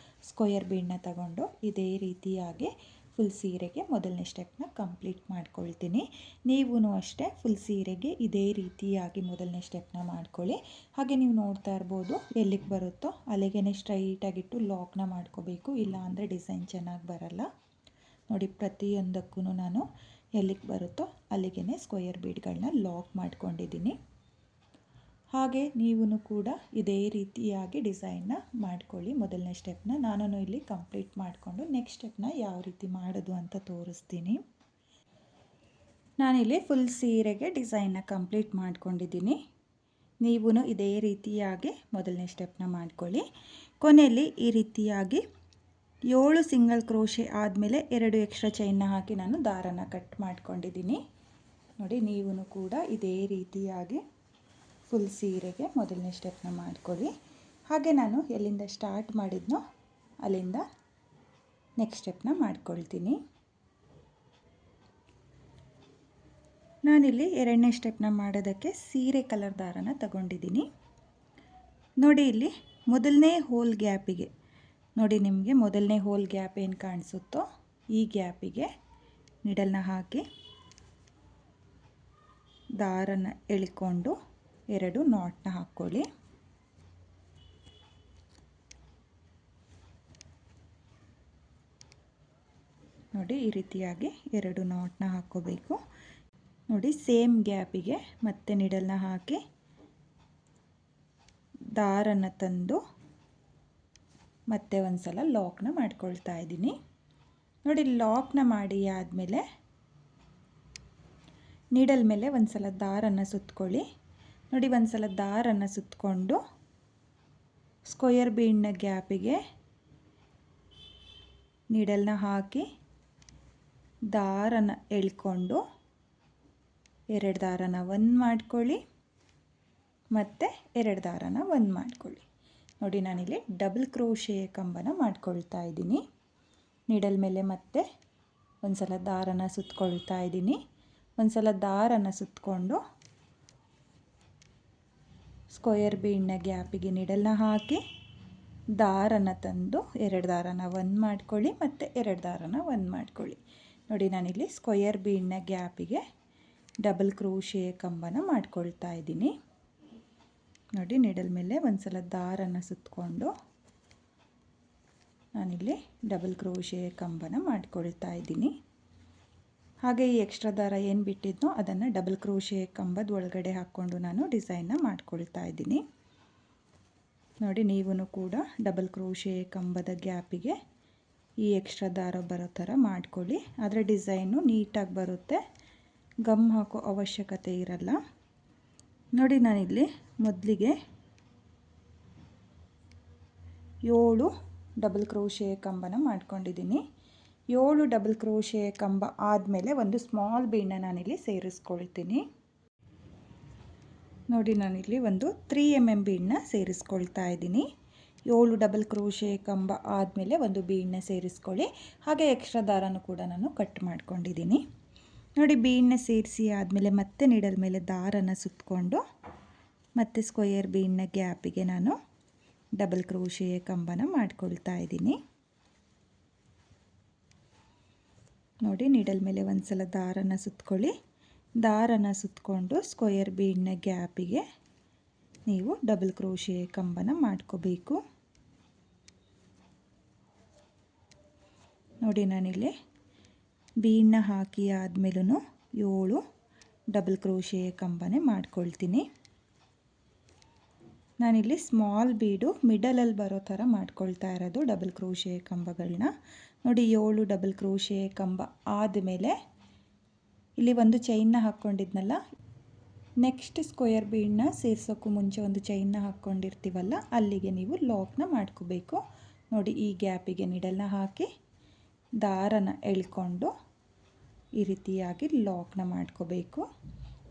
ಸ್ಕ್ವೇರ್ ಬೀಡನ್ನ ತಗೊಂಡು ಇದೇ ರೀತಿಯಾಗಿ ಫುಲ್ ಸೀರೆಗೆ ಮೊದಲನೇ ಸ್ಟೆಪ್ನ ಕಂಪ್ಲೀಟ್ ಮಾಡ್ಕೊಳ್ತೀನಿ. ನೀವು ಅಷ್ಟೇ ಫುಲ್ ಸೀರೆಗೆ ಇದೇ ರೀತಿಯಾಗಿ ಮೊದಲನೇ ಸ್ಟೆಪ್ನ ಮಾಡ್ಕೊಳ್ಳಿ. ಹಾಗೆ ನೀವು ನೋಡ್ತಾ ಇರ್ಬೋದು ಎಲ್ಲಿಗೆ ಬರುತ್ತೋ ಅಲ್ಲಿಗೆ ಸ್ಟ್ರೈಟಾಗಿಟ್ಟು ಲಾಕ್ನ ಮಾಡ್ಕೋಬೇಕು, ಇಲ್ಲ ಅಂದರೆ ಡಿಸೈನ್ ಚೆನ್ನಾಗಿ ಬರಲ್ಲ. ನೋಡಿ ಪ್ರತಿಯೊಂದಕ್ಕೂ ನಾನು ಎಲ್ಲಿಗೆ ಬರುತ್ತೋ ಅಲ್ಲಿಗೆ ಸ್ಕ್ವೇರ್ ಬೀಡ್ಗಳನ್ನ ಲಾಕ್ ಮಾಡ್ಕೊಂಡಿದ್ದೀನಿ. ಹಾಗೆ ನೀವು ಕೂಡ ಇದೇ ರೀತಿಯಾಗಿ ಡಿಸೈನ್ನ ಮಾಡ್ಕೊಳ್ಳಿ. ಮೊದಲನೇ ಸ್ಟೆಪ್ನ ನಾನು ಇಲ್ಲಿ ಕಂಪ್ಲೀಟ್ ಮಾಡಿಕೊಂಡು ನೆಕ್ಸ್ಟ್ ಸ್ಟೆಪ್ನ ಯಾವ ರೀತಿ ಮಾಡೋದು ಅಂತ ತೋರಿಸ್ತೀನಿ. ನಾನಿಲ್ಲಿ ಫುಲ್ ಸೀರೆಗೆ ಡಿಸೈನ್ನ ಕಂಪ್ಲೀಟ್ ಮಾಡ್ಕೊಂಡಿದ್ದೀನಿ. ನೀವು ಇದೇ ರೀತಿಯಾಗಿ ಮೊದಲನೇ ಸ್ಟೆಪ್ನ ಮಾಡ್ಕೊಳ್ಳಿ. ಕೊನೆಯಲ್ಲಿ ಈ ರೀತಿಯಾಗಿ 7 ಸಿಂಗಲ್ ಕ್ರೋಶೆ ಆದಮೇಲೆ 2 ಎಕ್ಸ್ಟ್ರಾ ಚೈನ್ನ ಹಾಕಿ ನಾನು ದಾರನ ಕಟ್ ಮಾಡ್ಕೊಂಡಿದ್ದೀನಿ. ನೋಡಿ ನೀವು ಕೂಡ ಇದೇ ರೀತಿಯಾಗಿ ಫುಲ್ ಸೀರೆಗೆ ಮೊದಲನೇ ಸ್ಟೆಪ್ನ ಮಾಡ್ಕೊಳ್ಳಿ. ಹಾಗೆ ನಾನು ಎಲ್ಲಿಂದ ಸ್ಟಾರ್ಟ್ ಮಾಡಿದ್ನೋ ಅಲ್ಲಿಂದ ನೆಕ್ಸ್ಟ್ ಸ್ಟೆಪ್ನ ಮಾಡ್ಕೊಳ್ತೀನಿ. ನಾನಿಲ್ಲಿ 2ನೇ ಸ್ಟೆಪ್ನ ಮಾಡೋದಕ್ಕೆ ಸೀರೆ ಕಲರ್ ದಾರನ ತಗೊಂಡಿದ್ದೀನಿ. ನೋಡಿ ಇಲ್ಲಿ ಮೊದಲನೇ ಹೋಲ್ ಗ್ಯಾಪಿಗೆ, ನೋಡಿ ನಿಮಗೆ ಮೊದಲನೇ ಹೋಲ್ ಗ್ಯಾಪ್ ಏನು ಕಾಣಿಸುತ್ತೋ ಈ ಗ್ಯಾಪಿಗೆ ನೀಡಲ್ನ ಹಾಕಿ ದಾರನ ಎಳ್ಕೊಂಡು 2 ನಾಟ್ನ ಹಾಕ್ಕೊಳ್ಳಿ. ನೋಡಿ ಈ ರೀತಿಯಾಗಿ 2 ನಾಟ್ನ ಹಾಕ್ಕೋಬೇಕು. ನೋಡಿ ಸೇಮ್ ಗ್ಯಾಪಿಗೆ ಮತ್ತೆ ನೀಡಲ್ನ ಹಾಕಿ ದಾರನ ತಂದು ಮತ್ತೆ ಒಂದು ಸಲ ಲಾಕ್ನ ಮಾಡ್ಕೊಳ್ತಾ ಇದ್ದೀನಿ. ನೋಡಿ ಲಾಕ್ನ ಮಾಡಿ ಆದಮೇಲೆ ನೀಡಲ್ ಮೇಲೆ ಒಂದು ಸಲ ದಾರನ ಸುತ್ಕೊಳ್ಳಿ. ನೋಡಿ ಒಂದು ಸಲ ದಾರನ ಸುತ್ತಕೊಂಡು ಸ್ಕ್ವೇರ್ ಬೀಡ್ನ ಗ್ಯಾಪಿಗೆ ನೀಡಲ್ನ ಹಾಕಿ ದಾರನ ಎಳ್ಕೊಂಡು 2 ದಾರನ ಒಂದು ಮಾಡ್ಕೊಳ್ಳಿ, ಮತ್ತು 2 ದಾರನ ಒಂದು ಮಾಡ್ಕೊಳ್ಳಿ. ನೋಡಿ ನಾನಿಲ್ಲಿ ಡಬಲ್ ಕ್ರೋಶೆ ಕಂಬನ ಮಾಡ್ಕೊಳ್ತಾ ಇದ್ದೀನಿ. ನೀಡಲ್ ಮೇಲೆ ಮತ್ತೆ ಒಂದು ಸಲ ದಾರನ ಸುತ್ತಕೊಳ್ತಾ ಇದ್ದೀನಿ. ಒಂದು ಸಲ ದಾರನ ಸುತ್ತಕೊಂಡು ಸ್ಕ್ವೇರ್ ಬೀಡ್ನ ಗ್ಯಾಪಿಗೆ ನೀಡಲ್ನ ಹಾಕಿ ದಾರನ ತಂದು 2 ದಾರನ ಒಂದು ಮಾಡ್ಕೊಳ್ಳಿ, ಮತ್ತು 2 ದಾರನ ಒಂದು ಮಾಡ್ಕೊಳ್ಳಿ. ನೋಡಿ ನಾನಿಲ್ಲಿ ಸ್ಕ್ವೇರ್ ಬೀಡ್ನ ಗ್ಯಾಪಿಗೆ ಡಬಲ್ ಕ್ರೋಶೆ ಕಂಬನ ಮಾಡ್ಕೊಳ್ತಾ ಇದ್ದೀನಿ. ನೋಡಿ ನೀಡಲ್ ಮೇಲೆ ಒಂದು ಸಲ ದಾರನ ಸುತ್ತಕೊಂಡು ನಾನಿಲ್ಲಿ ಡಬಲ್ ಕ್ರೋಶೆ ಕಂಬನ ಮಾಡ್ಕೊಳ್ತಾ ಇದ್ದೀನಿ. ಹಾಗೆ ಈ ಎಕ್ಸ್ಟ್ರಾ ದಾರ ಏನು ಬಿಟ್ಟಿದ್ನೋ ಅದನ್ನು ಡಬಲ್ ಕ್ರೋಶೆ ಕಂಬದ ಒಳಗಡೆ ಹಾಕ್ಕೊಂಡು ನಾನು ಡಿಸೈನ್ನ ಮಾಡ್ಕೊಳ್ತಾ ಇದ್ದೀನಿ. ನೋಡಿ ನೀವು ಕೂಡ ಡಬಲ್ ಕ್ರೋಶೆ ಕಂಬದ ಗ್ಯಾಪಿಗೆ ಈ ಎಕ್ಸ್ಟ್ರಾ ದಾರ ಬರೋ ಥರ ಮಾಡ್ಕೊಳ್ಳಿ. ಆದರೆ ಡಿಸೈನು ನೀಟಾಗಿ ಬರುತ್ತೆ, ಗಮ್ ಹಾಕೋ ಅವಶ್ಯಕತೆ ಇರಲ್ಲ. ನೋಡಿ ನಾನಿಲ್ಲಿ ಮೊದಲಿಗೆ 7 ಡಬಲ್ ಕ್ರೋಶೆ ಕಂಬನ ಮಾಡ್ಕೊಂಡಿದ್ದೀನಿ. 7 ಡಬಲ್ ಕ್ರೋಶೆ ಕಂಬ ಆದಮೇಲೆ ಒಂದು ಸ್ಮಾಲ್ ಬೀಡನ್ನ ನಾನಿಲ್ಲಿ ಸೇರಿಸ್ಕೊಳ್ತೀನಿ. ನೋಡಿ ನಾನಿಲ್ಲಿ ಒಂದು 3 mm ಬೀಡನ್ನ ಸೇರಿಸ್ಕೊಳ್ತಾ ಇದ್ದೀನಿ. 7 ಡಬಲ್ ಕ್ರೋಶೆ ಕಂಬ ಆದಮೇಲೆ ಒಂದು ಬೀಡನ್ನ ಸೇರಿಸ್ಕೊಳ್ಳಿ. ಹಾಗೆ ಎಕ್ಸ್ಟ್ರಾ ದಾರನೂ ಕೂಡ ನಾನು ಕಟ್ ಮಾಡ್ಕೊಂಡಿದ್ದೀನಿ. ನೋಡಿ ಬೀಡನ್ನ ಸೇರಿಸಿ ಆದಮೇಲೆ ಮತ್ತೆ ನೀಡಲ್ ಮೇಲೆ ದಾರನ ಸುತ್ತಕೊಂಡು ಮತ್ತೆ ಸ್ಕ್ವೇರ್ ಬೀಡ್ನ ಗ್ಯಾಪಿಗೆ ನಾನು ಡಬಲ್ ಕ್ರೋಶೆ ಕಂಬನ ಮಾಡ್ಕೊಳ್ತಾ ಇದ್ದೀನಿ. ನೋಡಿ ನೀಡಲ್ ಮೇಲೆ ಒಂದು ಸಲ ದಾರನ ಸುತ್ತಕೊಳ್ಳಿ. ದಾರನ ಸುತ್ತಕೊಂಡು ಸ್ಕ್ವೇರ್ ಬೀಡ್ನ ಗ್ಯಾಪಿಗೆ ನೀವು ಡಬಲ್ ಕ್ರೋಶೆ ಕಂಬನ ಮಾಡ್ಕೋಬೇಕು. ನೋಡಿ ನಾನಿಲ್ಲಿ ಬೀಡನ್ನ ಹಾಕಿ ಆದಮೇಲೂ 7 ಡಬಲ್ ಕ್ರೋಶೆ ಕಂಬನೇ ಮಾಡ್ಕೊಳ್ತೀನಿ. ನಾನಿಲ್ಲಿ ಸ್ಮಾಲ್ ಬೀಡು ಮಿಡಲಲ್ಲಿ ಬರೋ ಥರ ಮಾಡ್ಕೊಳ್ತಾ ಇರೋದು ಡಬಲ್ ಕ್ರೋಶೆ ಕಂಬಗಳನ್ನ. ನೋಡಿ 7 ಡಬಲ್ ಕ್ರೋಶೆ ಕಂಬ ಆದಮೇಲೆ ಇಲ್ಲಿ ಒಂದು ಚೈನ್ನ ಹಾಕ್ಕೊಂಡಿದ್ನಲ್ಲ, ನೆಕ್ಸ್ಟ್ ಸ್ಕ್ವೇರ್ ಬೀಡನ್ನ ಸೇರಿಸೋಕ್ಕೂ ಮುಂಚೆ ಒಂದು ಚೈನ್ನ ಹಾಕ್ಕೊಂಡಿರ್ತೀವಲ್ಲ, ಅಲ್ಲಿಗೆ ನೀವು ಲಾಕ್ನ ಮಾಡ್ಕೋಬೇಕು. ನೋಡಿ, ಈ ಗ್ಯಾಪಿಗೆ ನೀಡಲ್ನ ಹಾಕಿ ದಾರನ ಎಳ್ಕೊಂಡು ಈ ರೀತಿಯಾಗಿ ಲಾಕ್ನ ಮಾಡ್ಕೋಬೇಕು.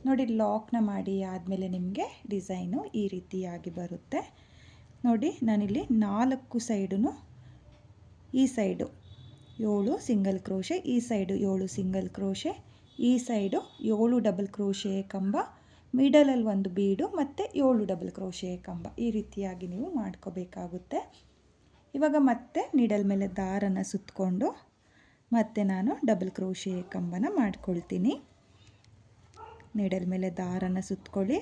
ನೋಡಿ, ಲಾಕ್ನ ಮಾಡಿ ಆದಮೇಲೆ ನಿಮಗೆ ಡಿಸೈನು ಈ ರೀತಿಯಾಗಿ ಬರುತ್ತೆ. ನೋಡಿ, ನಾನಿಲ್ಲಿ 4 ಸೈಡು, ಈ ಸೈಡು 7 ಸಿಂಗಲ್ ಕ್ರೋಶೆ, ಈ ಸೈಡು 7 ಸಿಂಗಲ್ ಕ್ರೋಶೆ, ಈ ಸೈಡು 7 ಡಬಲ್ ಕ್ರೋಶೆ ಕಂಬ, ಮಿಡಲಲ್ಲಿ ಒಂದು ಬೀಡು ಮತ್ತು 7 ಡಬಲ್ ಕ್ರೋಶೆ ಕಂಬ, ಈ ರೀತಿಯಾಗಿ ನೀವು ಮಾಡ್ಕೋಬೇಕಾಗುತ್ತೆ. ಇವಾಗ ಮತ್ತೆ ನೀಡಲ್ ಮೇಲೆ ದಾರನ ಸುತ್ತಕೊಂಡು ಮತ್ತೆ ನಾನು ಡಬಲ್ ಕ್ರೋಶೆ ಕಂಬನ ಮಾಡ್ಕೊಳ್ತೀನಿ. ನೀಡಲ್ ಮೇಲೆ ದಾರನ ಸುತ್ತಕೊಳ್ಳಿ.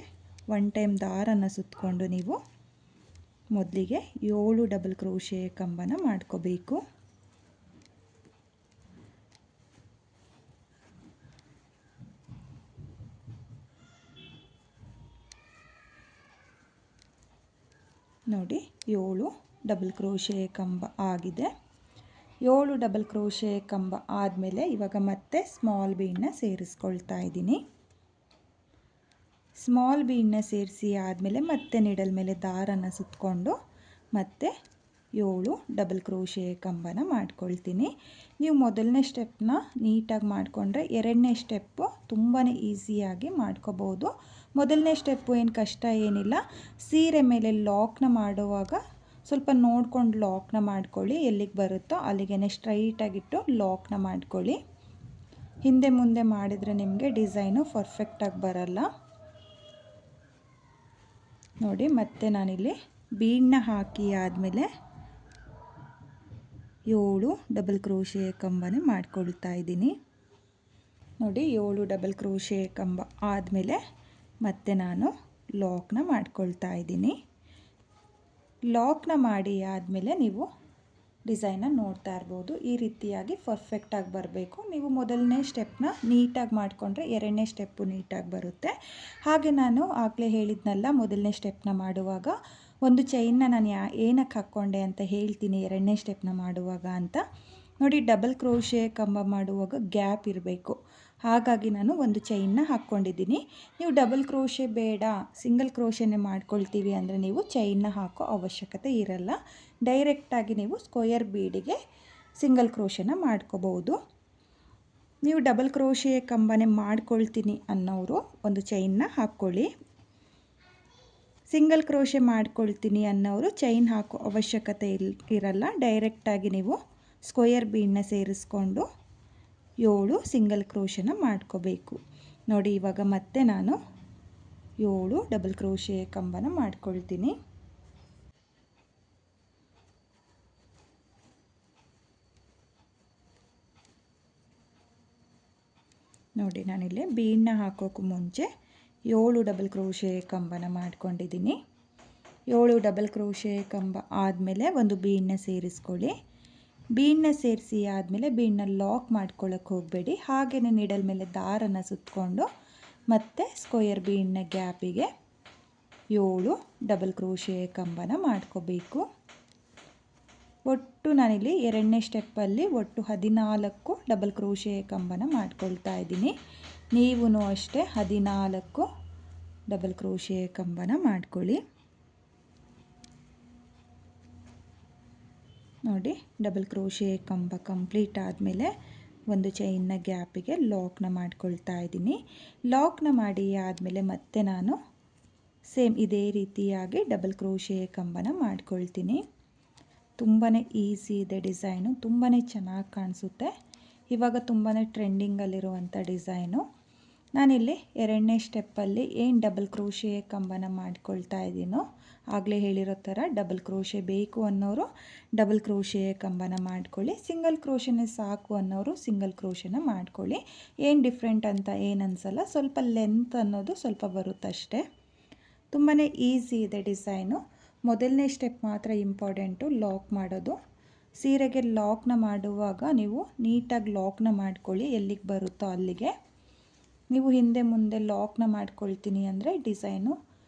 1 ಟೈಮ್ ದಾರನ ಸುತ್ತಕೊಂಡು ನೀವು ಮೊದಲಿಗೆ 7 ಡಬಲ್ ಕ್ರೋಶೆ ಕಂಬನ ಮಾಡ್ಕೋಬೇಕು. ನೋಡಿ, 7 ಡಬಲ್ ಕ್ರೋಶೆ ಕಂಬ ಆಗಿದೆ. 7 ಡಬಲ್ ಕ್ರೋಶೆ ಕಂಬ ಆದಮೇಲೆ ಇವಾಗ ಮತ್ತೆ ಸ್ಮಾಲ್ ಬೀಡನ್ನ ಸೇರಿಸ್ಕೊಳ್ತಾ ಇದ್ದೀನಿ. ಸ್ಮಾಲ್ ಬೀಡನ್ನ ಸೇರಿಸಿ ಆದಮೇಲೆ ಮತ್ತೆ ನೀಡಲ್ ಮೇಲೆ ದಾರನ ಸುತ್ತಕೊಂಡು ಮತ್ತೆ 7 ಡಬಲ್ ಕ್ರೋಶೆ ಕಂಬನ ಮಾಡ್ಕೊಳ್ತೀನಿ. ನೀವು ಮೊದಲನೇ ಸ್ಟೆಪ್ನ ನೀಟಾಗಿ ಮಾಡಿಕೊಂಡ್ರೆ ಎರಡನೇ ಸ್ಟೆಪ್ಪು ತುಂಬಾ ಈಸಿಯಾಗಿ ಮಾಡ್ಕೋಬೋದು. ಮೊದಲನೇ ಸ್ಟೆಪ್ಪು ಏನು ಕಷ್ಟ ಏನಿಲ್ಲ. ಸೀರೆ ಮೇಲೆ ಲಾಕ್ನ ಮಾಡುವಾಗ ಸ್ವಲ್ಪ ನೋಡ್ಕೊಂಡು ಲಾಕ್ನ ಮಾಡ್ಕೊಳ್ಳಿ. ಎಲ್ಲಿಗೆ ಬರುತ್ತೋ ಅಲ್ಲಿಗೆ ಸ್ಟ್ರೈಟಾಗಿಟ್ಟು ಲಾಕ್ನ ಮಾಡ್ಕೊಳ್ಳಿ. ಹಿಂದೆ ಮುಂದೆ ಮಾಡಿದರೆ ನಿಮಗೆ ಡಿಸೈನು ಪರ್ಫೆಕ್ಟಾಗಿ ಬರಲ್ಲ. ನೋಡಿ, ಮತ್ತೆ ನಾನಿಲ್ಲಿ ಬೀಡನ್ನ ಹಾಕಿ ಆದಮೇಲೆ 7 ಡಬಲ್ ಕ್ರೋಶೆ ಕಂಬನ ಮಾಡ್ಕೊಳ್ತಾ ಇದ್ದೀನಿ. ನೋಡಿ, 7 ಡಬಲ್ ಕ್ರೋಶೆ ಕಂಬ ಆದಮೇಲೆ ಮತ್ತೆ ನಾನು ಲಾಕ್ನ ಮಾಡ್ಕೊಳ್ತಾ ಇದ್ದೀನಿ. ಲಾಕ್ನ ಮಾಡಿ ಆದಮೇಲೆ ನೀವು ಡಿಸೈನ ನೋಡ್ತಾ ಇರ್ಬೋದು. ಈ ರೀತಿಯಾಗಿ ಪರ್ಫೆಕ್ಟಾಗಿ ಬರಬೇಕು. ನೀವು ಮೊದಲನೇ ಸ್ಟೆಪ್ನ ನೀಟಾಗಿ ಮಾಡಿಕೊಂಡ್ರೆ ಎರಡನೇ ಸ್ಟೆಪ್ಪು ನೀಟಾಗಿ ಬರುತ್ತೆ. ಹಾಗೆ ನಾನು ಆಗಲೇ ಹೇಳಿದ್ನಲ್ಲ, ಮೊದಲನೇ ಸ್ಟೆಪ್ನ ಮಾಡುವಾಗ ಒಂದು ಚೈನ್ನ ನಾನು ಏನಕ್ಕೆ ಹಾಕ್ಕೊಂಡೆ ಅಂತ ಹೇಳ್ತೀನಿ ಎರಡನೇ ಸ್ಟೆಪ್ನ ಮಾಡುವಾಗ ಅಂತ. ನೋಡಿ, ಡಬಲ್ ಕ್ರೋಶೆ ಕಂಬ ಮಾಡುವಾಗ ಗ್ಯಾಪ್ ಇರಬೇಕು. ಹಾಗಾಗಿ ನಾನು ಒಂದು ಚೈನ್ನ ಹಾಕ್ಕೊಂಡಿದ್ದೀನಿ. ನೀವು ಡಬಲ್ ಕ್ರೋಶೆ ಬೇಡ, ಸಿಂಗಲ್ ಕ್ರೋಶೆನೇ ಮಾಡ್ಕೊಳ್ತೀವಿ ಅಂದರೆ ನೀವು ಚೈನ್ನ ಹಾಕೋ ಅವಶ್ಯಕತೆ ಇರಲ್ಲ. ಡೈರೆಕ್ಟಾಗಿ ನೀವು ಸ್ಕ್ವೇರ್ ಬೀಡಿಗೆ ಸಿಂಗಲ್ ಕ್ರೋಶೆನ ಮಾಡ್ಕೋಬೋದು. ನೀವು ಡಬಲ್ ಕ್ರೋಶೆ ಕಂಬನೇ ಮಾಡ್ಕೊಳ್ತೀನಿ ಅನ್ನೋರು ಒಂದು ಚೈನ್ನ ಹಾಕ್ಕೊಳ್ಳಿ. ಸಿಂಗಲ್ ಕ್ರೋಶೆ ಮಾಡ್ಕೊಳ್ತೀನಿ ಅನ್ನೋರು ಚೈನ್ ಹಾಕೋ ಅವಶ್ಯಕತೆ ಇರಲ್ಲ. ಡೈರೆಕ್ಟಾಗಿ ನೀವು ಸ್ಕ್ವೇರ್ ಬೀಡನ್ನ ಸೇರಿಸ್ಕೊಂಡು 7 ಸಿಂಗಲ್ ಕ್ರೋಶೆನ ಮಾಡ್ಕೋಬೇಕು. ನೋಡಿ, ಇವಾಗ ಮತ್ತೆ ನಾನು 7 ಡಬಲ್ ಕ್ರೋಶೆ ಕಂಬನ ಮಾಡ್ಕೊಳ್ತೀನಿ. ನೋಡಿ, ನಾನಿಲ್ಲಿ ಬೀಡನ್ನ ಹಾಕೋಕ್ಕೂ ಮುಂಚೆ 7 ಡಬಲ್ ಕ್ರೋಶೆ ಕಂಬನ ಮಾಡ್ಕೊಂಡಿದ್ದೀನಿ. 7 ಡಬಲ್ ಕ್ರೋಶೆ ಕಂಬ ಆದಮೇಲೆ ಒಂದು ಬೀಡನ್ನ ಸೇರಿಸ್ಕೊಳ್ಳಿ. ಬೀಡನ್ನ ಸೇರಿಸಿ ಆದಮೇಲೆ ಬೀಡನ್ನ ಲಾಕ್ ಮಾಡ್ಕೊಳ್ಳೋಕೆ ಹೋಗಬೇಡಿ. ಹಾಗೆಯೇ ನೀಡಲ್ ಮೇಲೆ ದಾರನ ಸುತ್ತಕೊಂಡು ಮತ್ತೆ ಸ್ಕ್ವೇರ್ ಬೀಡನ್ನ ಗ್ಯಾಪಿಗೆ 7 ಡಬಲ್ ಕ್ರೋಶೆ ಕಂಬನ ಮಾಡ್ಕೋಬೇಕು. ಒಟ್ಟು ನಾನಿಲ್ಲಿ ಎರಡನೇ ಸ್ಟೆಪ್ಪಲ್ಲಿ ಒಟ್ಟು 14 ಡಬಲ್ ಕ್ರೋಶೆ ಕಂಬನ ಮಾಡ್ಕೊಳ್ತಾ ಇದ್ದೀನಿ. ನೀವು ಅಷ್ಟೇ 14 ಡಬಲ್ ಕ್ರೋಶೆ ಕಂಬನ ಮಾಡ್ಕೊಳ್ಳಿ. ನೋಡಿ, ಡಬಲ್ ಕ್ರೋಶೆ ಕಂಬ ಕಂಪ್ಲೀಟ್ ಆದಮೇಲೆ ಒಂದು ಚೈನ್ನ ಗ್ಯಾಪಿಗೆ ಲಾಕ್ನ ಮಾಡ್ಕೊಳ್ತಾ ಇದ್ದೀನಿ. ಲಾಕ್ನ ಮಾಡಿ ಆದಮೇಲೆ ಮತ್ತೆ ನಾನು ಸೇಮ್ ಇದೇ ರೀತಿಯಾಗಿ ಡಬಲ್ ಕ್ರೋಶೆ ಕಂಬನ ಮಾಡ್ಕೊಳ್ತೀನಿ. ತುಂಬಾ ಈಸಿ ಇದೆ ಡಿಸೈನು, ತುಂಬಾ ಚೆನ್ನಾಗಿ ಕಾಣಿಸುತ್ತೆ. ಇವಾಗ ತುಂಬಾ ಟ್ರೆಂಡಿಂಗಲ್ಲಿರುವಂಥ ಡಿಸೈನು. ನಾನಿಲ್ಲಿ ಎರಡನೇ ಸ್ಟೆಪ್ಪಲ್ಲಿ ಏನು ಡಬಲ್ ಕ್ರೋಶೆ ಕಂಬನ ಮಾಡ್ಕೊಳ್ತಾ ಇದ್ದೀನೋ ಆಗಲೇ ಹೇಳಿರೋ ಥರ ಡಬಲ್ ಕ್ರೋಶೆ ಬೇಕು ಅನ್ನೋರು ಡಬಲ್ ಕ್ರೋಶೆ ಕಂಬನ ಮಾಡ್ಕೊಳ್ಳಿ. ಸಿಂಗಲ್ ಕ್ರೋಶೆನೇ ಸಾಕು ಅನ್ನೋರು ಸಿಂಗಲ್ ಕ್ರೋಶೆನ ಮಾಡ್ಕೊಳ್ಳಿ. ಏನು ಡಿಫ್ರೆಂಟ್ ಅಂತ ಏನು ಅನಿಸಲ್ಲ. ಸ್ವಲ್ಪ ಲೆಂತ್ ಅನ್ನೋದು ಸ್ವಲ್ಪ ಬರುತ್ತಷ್ಟೇ. ತುಂಬಾ ಈಸಿ ಇದೆ ಡಿಸೈನು. ಮೊದಲನೇ ಸ್ಟೆಪ್ ಮಾತ್ರ ಇಂಪಾರ್ಟೆಂಟು, ಲಾಕ್ ಮಾಡೋದು. ಸೀರೆಗೆ ಲಾಕ್ನ ಮಾಡುವಾಗ ನೀವು ನೀಟಾಗಿ ಲಾಕ್ನ ಮಾಡ್ಕೊಳ್ಳಿ. ಎಲ್ಲಿಗೆ ಬರುತ್ತೋ ಅಲ್ಲಿಗೆ. ನೀವು ಹಿಂದೆ ಮುಂದೆ ಲಾಕ್ನ ಮಾಡ್ಕೊಳ್ತೀನಿ ಅಂದರೆ ಡಿಸೈನು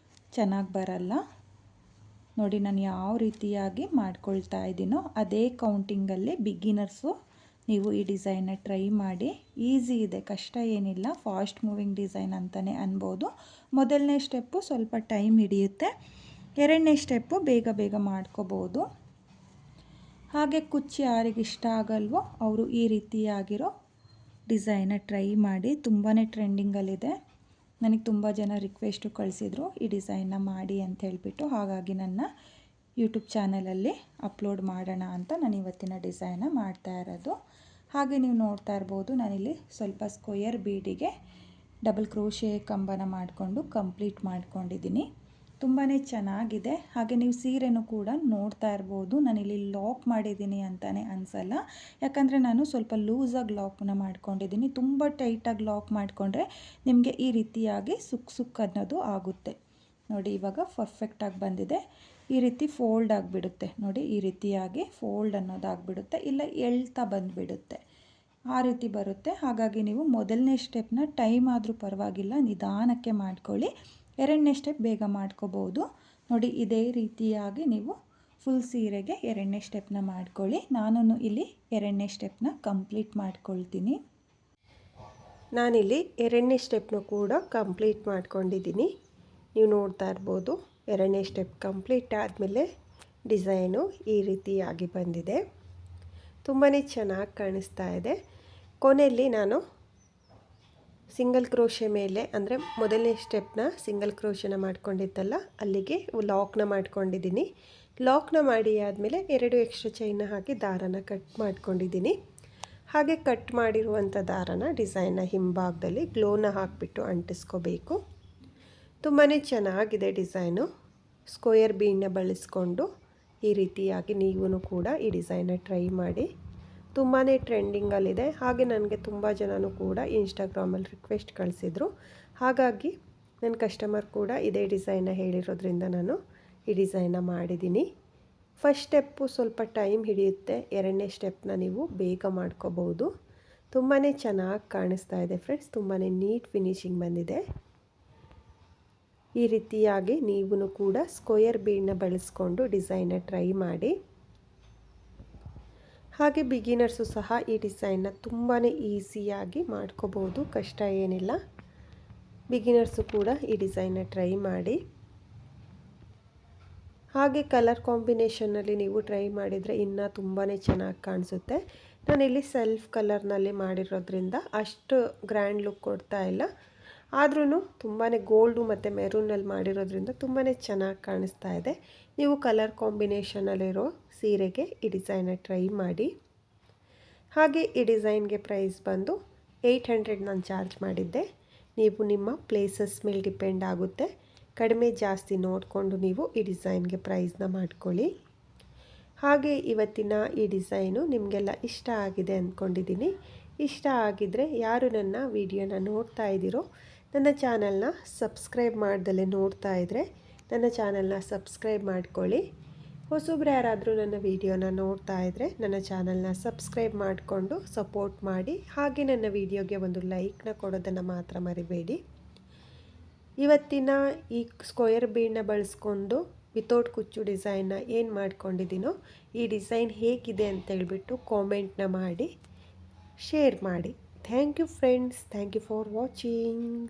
ಚೆನ್ನಾಗಿ ಬರಲ್ಲ. ನೋಡಿ, ನಾನು ಯಾವ ರೀತಿಯಾಗಿ ಮಾಡ್ಕೊಳ್ತಾ ಇದ್ದೀನೋ ಅದೇ ಕೌಂಟಿಂಗಲ್ಲಿ ಬಿಗಿನರ್ಸು ನೀವು ಈ ಡಿಸೈನ್ನ ಟ್ರೈ ಮಾಡಿ. ಈಸಿ ಇದೆ, ಕಷ್ಟ ಏನಿಲ್ಲ, ಫಾಸ್ಟ್ ಮೂವಿಂಗ್ ಡಿಸೈನ್ ಅಂತಲೇ ಅನ್ಬೋದು. ಮೊದಲನೇ ಸ್ಟೆಪ್ಪು ಸ್ವಲ್ಪ ಟೈಮ್ ಹಿಡಿಯುತ್ತೆ, ಎರಡನೇ ಸ್ಟೆಪ್ಪು ಬೇಗ ಬೇಗ ಮಾಡ್ಕೋಬೋದು. ಹಾಗೆ ಕುಚ್ಚು ಯಾರಿಗೆ ಇಷ್ಟ ಆಗಲ್ವೋ ಅವರು ಈ ರೀತಿಯಾಗಿರೋ ಡಿಸೈನ್ನ ಟ್ರೈ ಮಾಡಿ. ತುಂಬಾ ಟ್ರೆಂಡಿಂಗಲ್ಲಿದೆ. ನನಗೆ ತುಂಬ ಜನ ರಿಕ್ವೆಸ್ಟು ಕಳಿಸಿದ್ರು ಈ ಡಿಸೈನ್ನ ಮಾಡಿ ಅಂತ ಹೇಳಿಬಿಟ್ಟು. ಹಾಗಾಗಿ ನನ್ನ ಯೂಟ್ಯೂಬ್ ಚಾನಲಲ್ಲಿ ಅಪ್ಲೋಡ್ ಮಾಡೋಣ ಅಂತ ನಾನು ಇವತ್ತಿನ ಡಿಸೈನ್ನ ಮಾಡ್ತಾ ಇರೋದು. ಹಾಗೆ ನೀವು ನೋಡ್ತಾ ಇರ್ಬೋದು, ನಾನಿಲ್ಲಿ ಸ್ವಲ್ಪ ಸ್ಕ್ವೇರ್ ಬೀಡಿಗೆ ಡಬಲ್ ಕ್ರೋಶೆ ಕಂಬನ ಮಾಡಿಕೊಂಡು ಕಂಪ್ಲೀಟ್ ಮಾಡ್ಕೊಂಡಿದ್ದೀನಿ. ತುಂಬಾ ಚೆನ್ನಾಗಿದೆ. ಹಾಗೆ ನೀವು ಸೀರೆನೂ ಕೂಡ ನೋಡ್ತಾ ಇರ್ಬೋದು, ನಾನಿಲ್ಲಿ ಲಾಕ್ ಮಾಡಿದ್ದೀನಿ ಅಂತಲೇ ಅನಿಸಲ್ಲ. ಯಾಕಂದರೆ ನಾನು ಸ್ವಲ್ಪ ಲೂಸಾಗಿ ಲಾಕ್ನ ಮಾಡ್ಕೊಂಡಿದ್ದೀನಿ. ತುಂಬ ಟೈಟಾಗಿ ಲಾಕ್ ಮಾಡಿಕೊಂಡ್ರೆ ನಿಮಗೆ ಈ ರೀತಿಯಾಗಿ ಸುಕ್ ಅನ್ನೋದು ಆಗುತ್ತೆ. ನೋಡಿ ಇವಾಗ ಪರ್ಫೆಕ್ಟಾಗಿ ಬಂದಿದೆ. ಈ ರೀತಿ ಫೋಲ್ಡ್ ಆಗಿಬಿಡುತ್ತೆ ನೋಡಿ, ಈ ರೀತಿಯಾಗಿ ಫೋಲ್ಡ್ ಅನ್ನೋದಾಗಿಬಿಡುತ್ತೆ, ಇಲ್ಲ ಎಳ್ತಾ ಬಂದುಬಿಡುತ್ತೆ, ಆ ರೀತಿ ಬರುತ್ತೆ. ಹಾಗಾಗಿ ನೀವು ಮೊದಲನೇ ಸ್ಟೆಪ್ನ ಟೈಮ್ ಆದರೂ ಪರವಾಗಿಲ್ಲ ನಿಧಾನಕ್ಕೆ ಮಾಡ್ಕೊಳ್ಳಿ, ಎರಡನೇ ಸ್ಟೆಪ್ ಬೇಗ ಮಾಡ್ಕೋಬೋದು. ನೋಡಿ ಇದೇ ರೀತಿಯಾಗಿ ನೀವು ಫುಲ್ ಸೀರೆಗೆ ಎರಡನೇ ಸ್ಟೆಪ್ನ ಮಾಡ್ಕೊಳ್ಳಿ. ನಾನು ಇಲ್ಲಿ ಎರಡನೇ ಸ್ಟೆಪ್ನ ಕಂಪ್ಲೀಟ್ ಮಾಡ್ಕೊಳ್ತೀನಿ. ನಾನಿಲ್ಲಿ ಎರಡನೇ ಸ್ಟೆಪ್ನು ಕೂಡ ಕಂಪ್ಲೀಟ್ ಮಾಡ್ಕೊಂಡಿದ್ದೀನಿ. ನೀವು ನೋಡ್ತಾ ಇರ್ಬೋದು, ಎರಡನೇ ಸ್ಟೆಪ್ ಕಂಪ್ಲೀಟ್ ಆದಮೇಲೆ ಡಿಸೈನು ಈ ರೀತಿಯಾಗಿ ಬಂದಿದೆ. ತುಂಬಾ ಚೆನ್ನಾಗಿ ಕಾಣಿಸ್ತಾ ಇದೆ. ಕೊನೆಯಲ್ಲಿ ನಾನು ಸಿಂಗಲ್ ಕ್ರೋಶೆ ಮೇಲೆ, ಅಂದರೆ ಮೊದಲನೇ ಸ್ಟೆಪ್ನ ಸಿಂಗಲ್ ಕ್ರೋಶೆನ ಮಾಡ್ಕೊಂಡಿದ್ದಲ್ಲ ಅಲ್ಲಿಗೆ ಲಾಕ್ನ ಮಾಡ್ಕೊಂಡಿದ್ದೀನಿ. ಲಾಕ್ನ ಮಾಡಿ ಆದಮೇಲೆ 2 ಎಕ್ಸ್ಟ್ರಾ ಚೈನ್ನ ಹಾಕಿ ದಾರನ ಕಟ್ ಮಾಡ್ಕೊಂಡಿದ್ದೀನಿ. ಹಾಗೆ ಕಟ್ ಮಾಡಿರುವಂಥ ದಾರನ ಡಿಸೈನ್ನ ಹಿಂಭಾಗದಲ್ಲಿ ಗ್ಲೋನ ಹಾಕಿಬಿಟ್ಟು ಅಂಟಿಸ್ಕೋಬೇಕು. ತುಂಬಾ ಚೆನ್ನಾಗಿದೆ ಡಿಸೈನು. ಸ್ಕ್ವೇರ್ ಬೀಡನ್ನ ಬಳಸ್ಕೊಂಡು ಈ ರೀತಿಯಾಗಿ ನೀವು ಕೂಡ ಈ ಡಿಸೈನ್ನ ಟ್ರೈ ಮಾಡಿ. ತುಂಬಾ ಟ್ರೆಂಡಿಂಗಲ್ಲಿದೆ. ಹಾಗೆ ನನಗೆ ತುಂಬ ಜನನೂ ಕೂಡ ಇನ್ಸ್ಟಾಗ್ರಾಮಲ್ಲಿ ರಿಕ್ವೆಸ್ಟ್ ಕಳಿಸಿದ್ರು. ಹಾಗಾಗಿ ನನ್ನ ಕಸ್ಟಮರ್ ಕೂಡ ಇದೇ ಡಿಸೈನ್ನ ಹೇಳಿರೋದ್ರಿಂದ ನಾನು ಈ ಡಿಸೈನ್ನ ಮಾಡಿದ್ದೀನಿ. ಫಸ್ಟ್ ಸ್ಟೆಪ್ಪು ಸ್ವಲ್ಪ ಟೈಮ್ ಹಿಡಿಯುತ್ತೆ, ಎರಡನೇ ಸ್ಟೆಪ್ನ ನೀವು ಬೇಗ ಮಾಡ್ಕೋಬೋದು. ತುಂಬಾ ಚೆನ್ನಾಗಿ ಕಾಣಿಸ್ತಾ ಇದೆ ಫ್ರೆಂಡ್ಸ್, ತುಂಬಾ ನೀಟ್ ಫಿನಿಶಿಂಗ್ ಬಂದಿದೆ. ಈ ರೀತಿಯಾಗಿ ನೀವು ಕೂಡ ಸ್ಕ್ವೇರ್ ಬೀಡನ್ನ ಬಳಸ್ಕೊಂಡು ಡಿಸೈನ್ನ ಟ್ರೈ ಮಾಡಿ. ಹಾಗೆ ಬಿಗಿನರ್ಸು ಸಹ ಈ ಡಿಸೈನ್ನ ತುಂಬಾ ಈಸಿಯಾಗಿ ಮಾಡ್ಕೋಬೋದು, ಕಷ್ಟ ಏನಿಲ್ಲ. ಬಿಗಿನರ್ಸು ಕೂಡ ಈ ಡಿಸೈನ್ನ ಟ್ರೈ ಮಾಡಿ. ಹಾಗೆ ಕಲರ್ ಕಾಂಬಿನೇಷನ್ನಲ್ಲಿ ನೀವು ಟ್ರೈ ಮಾಡಿದರೆ ಇನ್ನೂ ತುಂಬಾ ಚೆನ್ನಾಗಿ ಕಾಣಿಸುತ್ತೆ. ನಾನಿಲ್ಲಿ ಸೆಲ್ಫ್ ಕಲರ್ನಲ್ಲಿ ಮಾಡಿರೋದ್ರಿಂದ ಅಷ್ಟು ಗ್ರ್ಯಾಂಡ್ ಲುಕ್ ಕೊಡ್ತಾ ಇಲ್ಲ. ಆದ್ರೂ ತುಂಬಾ ಗೋಲ್ಡು ಮತ್ತು ಮೆರೂನಲ್ಲಿ ಮಾಡಿರೋದ್ರಿಂದ ತುಂಬಾ ಚೆನ್ನಾಗಿ ಕಾಣಿಸ್ತಾ ಇದೆ. ನೀವು ಕಲರ್ ಕಾಂಬಿನೇಷನಲ್ಲಿರೋ ಸೀರೆಗೆ ಈ ಡಿಸೈನ್ನ ಟ್ರೈ ಮಾಡಿ. ಹಾಗೆ ಈ ಡಿಸೈನ್ಗೆ ಪ್ರೈಸ್ ಬಂದು 800 ನಾನು ಚಾರ್ಜ್ ಮಾಡಿದ್ದೆ. ನೀವು ನಿಮ್ಮ ಪ್ಲೇಸಸ್ ಮೇಲೆ ಡಿಪೆಂಡ್ ಆಗುತ್ತೆ, ಕಡಿಮೆ ಜಾಸ್ತಿ ನೋಡಿಕೊಂಡು ನೀವು ಈ ಡಿಸೈನ್ಗೆ ಪ್ರೈಸ್ನ ಮಾಡ್ಕೊಳ್ಳಿ. ಹಾಗೆ ಇವತ್ತಿನ ಈ ಡಿಸೈನು ನಿಮಗೆಲ್ಲ ಇಷ್ಟ ಆಗಿದೆ ಅಂದ್ಕೊಂಡಿದ್ದೀನಿ. ಇಷ್ಟ ಆಗಿದ್ದರೆ ಯಾರು ನನ್ನ ವಿಡಿಯೋನ ನೋಡ್ತಾ ಇದ್ದೀರೋ, ನನ್ನ ಚಾನಲ್ನ ಸಬ್ಸ್ಕ್ರೈಬ್ ಮಾಡ್ದಲೇ ನೋಡ್ತಾ ಇದ್ದರೆ ನನ್ನ ಚಾನಲ್ನ ಸಬ್ಸ್ಕ್ರೈಬ್ ಮಾಡ್ಕೊಳ್ಳಿ. ಹೊಸಬ್ರು ಯಾರಾದರೂ ನನ್ನ ವಿಡಿಯೋನ ನೋಡ್ತಾ ಇದ್ದರೆ ನನ್ನ ಚಾನಲ್ನ ಸಬ್ಸ್ಕ್ರೈಬ್ ಮಾಡಿಕೊಂಡು ಸಪೋರ್ಟ್ ಮಾಡಿ. ಹಾಗೆ ನನ್ನ ವಿಡಿಯೋಗೆ ಒಂದು ಲೈಕ್ನ ಕೊಡೋದನ್ನು ಮಾತ್ರ ಮರಿಬೇಡಿ. ಇವತ್ತಿನ ಈ ಸ್ಕ್ವೇರ್ ಬೀಡನ್ನ ಬಳಸ್ಕೊಂಡು ವಿತೌಟ್ ಕುಚ್ಚು ಡಿಸೈನ್ನ ಏನು ಮಾಡ್ಕೊಂಡಿದ್ದೀನೋ ಈ ಡಿಸೈನ್ ಹೇಗಿದೆ ಅಂತೇಳ್ಬಿಟ್ಟು ಕಾಮೆಂಟ್ನ ಮಾಡಿ ಶೇರ್ ಮಾಡಿ. Thank you friends, thank you for watching.